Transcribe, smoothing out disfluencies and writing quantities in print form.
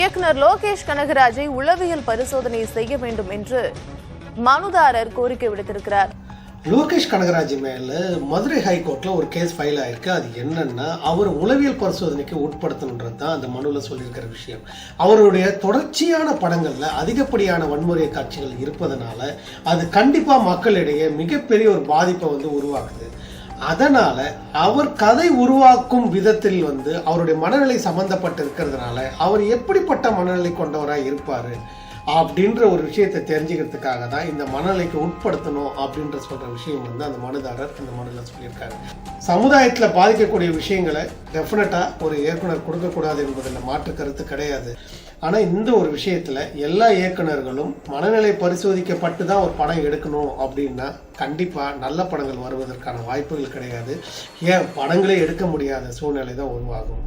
இயக்குனர் லோகேஷ் கனகராஜை உளவியல் பரிசோதனை செய்ய வேண்டும் என்று மனுதாரர் கோரிக்கை விடுத்திருக்கிறார். லோகேஷ் கனகராஜ் மேல மதுரை ஹைகோர்ட்ல ஒரு கேஸ் ஃபைல் ஆயிருக்கு. அது என்னன்னா, அவர் உளவியல் பரிசோதனைக்கு உட்படுத்தணுன்றது தான் அந்த மனுவில் சொல்லியிருக்கிற விஷயம். அவருடைய தொடர்ச்சியான படங்கள்ல அதிகப்படியான வன்முறை காட்சிகள் இருப்பதனால அது கண்டிப்பா மக்களிடையே மிகப்பெரிய ஒரு பாதிப்பை உருவாக்குது. அதனால அவர் கதை உருவாக்கும் விதத்தில் அவருடைய மனநிலை சம்பந்தப்பட்டு இருக்கிறதுனால அவர் எப்படிப்பட்ட மனநிலை கொண்டவராக இருப்பாரு அப்படின்ற ஒரு விஷயத்தை தெரிஞ்சுக்கிறதுக்காக தான் இந்த மனநிலைக்கு உட்படுத்தணும் அப்படின்ற சொல்ற விஷயம் அந்த மனுதாரர் இந்த மனுவில் சொல்லியிருக்காரு. சமுதாயத்தில் பாதிக்கக்கூடிய விஷயங்களை டெஃபினட்டா ஒரு இயக்குனர் கொடுக்கக்கூடாது என்பதில் மாற்று கருத்து கிடையாது. ஆனால் இந்த ஒரு விஷயத்தில் எல்லா இயக்குனர்களும் மனநிலை பரிசோதிக்கப்பட்டு தான் ஒரு படம் எடுக்கணும் அப்படின்னா கண்டிப்பாக நல்ல படங்கள் வருவதற்கான வாய்ப்புகள் கிடையாது. ஏன் படங்களே எடுக்க முடியாத சூழ்நிலை தான் உருவாகும்.